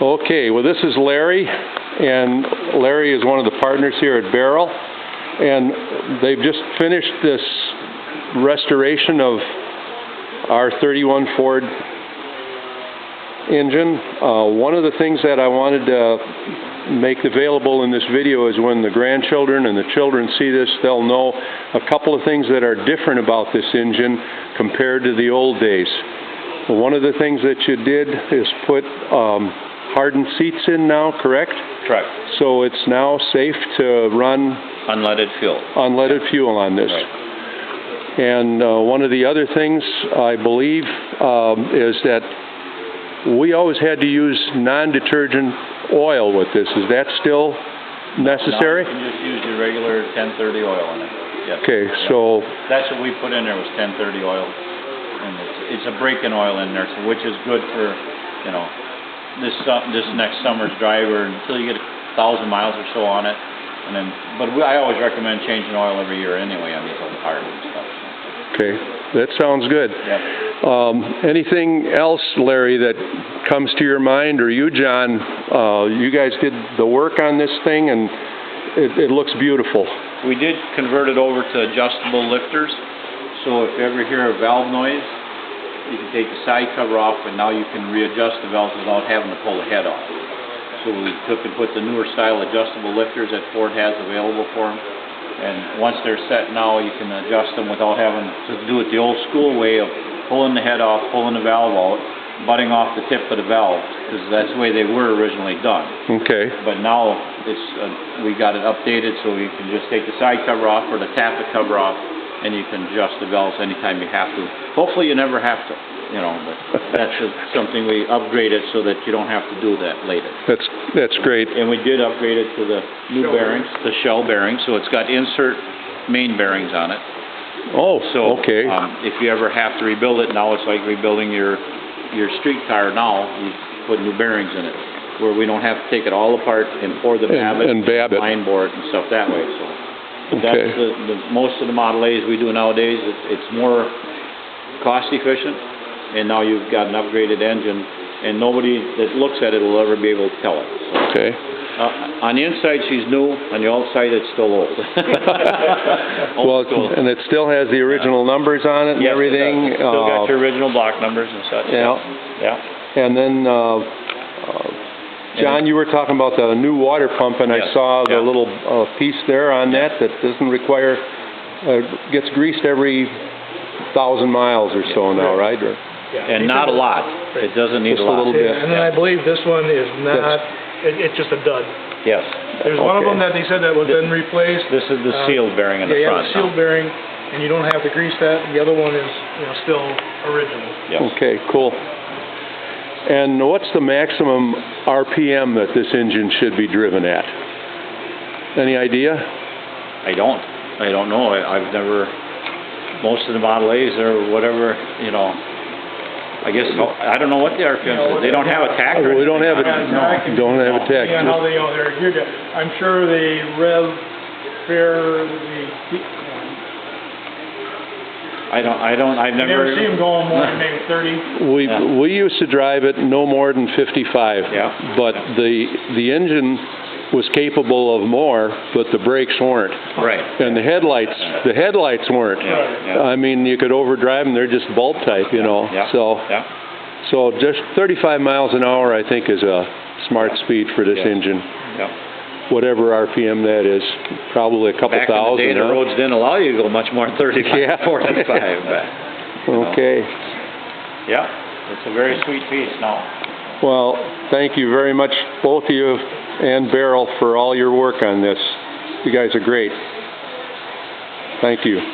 Okay, well, this is Larry, and Larry is one of the partners here at Baril, and they've just finished this restoration of our 31 Ford engine. One of the things that I wanted to make available in this video is when the grandchildren and the children see this, they'll know a couple of things that are different about this engine compared to the old days. One of the things that you did is put hardened seats in now, correct? Correct. So it's now safe to run unleaded fuel. Unleaded fuel on this. Right. And one of the other things, I believe, is that we always had to use non-detergent oil with this. Is that still necessary? No, you can just use your regular 1030 oil in it. Yes. Okay, so that's what we put in there was 1030 oil, and it's a break-in oil in there, so which is good for, you know, this next summer's drive, or until you get 1,000 miles or so on it, and then. But I always recommend changing oil every year anyway on these old cars and stuff. Okay, that sounds good. Yeah. Anything else, Larry, that comes to your mind, or you, John? You guys did the work on this thing, and it looks beautiful. We did convert it over to adjustable lifters, so if you ever hear a valve noise, you can take the side cover off, and now you can readjust the valves without having to pull the head off. So we took and put the newer style adjustable lifters that Ford has available for them. And once they're set now, you can adjust them without having to do it the old school way of pulling the head off, pulling the valve out, butting off the tip of the valve, because that's the way they were originally done. Okay. But now we got it updated, so you can just take the side cover off or the tappet cover off, and you can adjust the valves anytime you have to. Hopefully you never have to, you know, but that's something we upgraded so that you don't have to do that later. That's great. And we did upgrade it to the new bearings, the shell bearings, so it's got insert main bearings on it. Oh, so, okay. If you ever have to rebuild it, now it's like rebuilding your street car now, you put new bearings in it, where we don't have to take it all apart and pour the babbitt and line board and stuff that way. So. Okay. That's the most of the Model A's we do nowadays. It's more cost efficient, and now you've got an upgraded engine, and nobody that looks at it will ever be able to tell it. So, okay. On the inside, she's new. On the outside, it's still old. Well, and it still has the original numbers on it and yes, everything. It still got your original block numbers and such. Yeah. Yeah. And then, John, you were talking about the new water pump, and yes. I saw the little piece there on that doesn't require, gets greased every 1,000 miles or so now, right? Or, and not a lot. It doesn't need just a little bit. And then I believe this one is not, it's just a dud. Yes. There's one of them that they said that was then replaced. This is the sealed bearing in the front. Yeah, the sealed bearing, and you don't have to grease that. The other one is, you know, still original. Yes. Okay, cool. And what's the maximum RPM that this engine should be driven at? Any idea? I don't know. I've never, most of the Model A's or whatever, you know, I guess, I don't know what the RPM is. They don't have a tach? We don't have a tach. Yeah, how they, you know, they're geared to, I'm sure the rev fair, I've never see them going more than maybe 30. We used to drive it no more than 55. Yeah. But the engine was capable of more, but the brakes weren't. Right. And the headlights weren't. Yeah. I mean, you could overdrive them; they're just bulb type, you know. Yeah. So just 35 miles an hour, I think, is a smart speed for this engine. Yeah. Whatever RPM that is, probably a couple Back thousand. Back in the day, the roads didn't allow you to go much more than 35, 45. Okay. Yeah, it's a very sweet piece now. Well, thank you very much, both of you and Baril, for all your work on this. You guys are great. Thank you.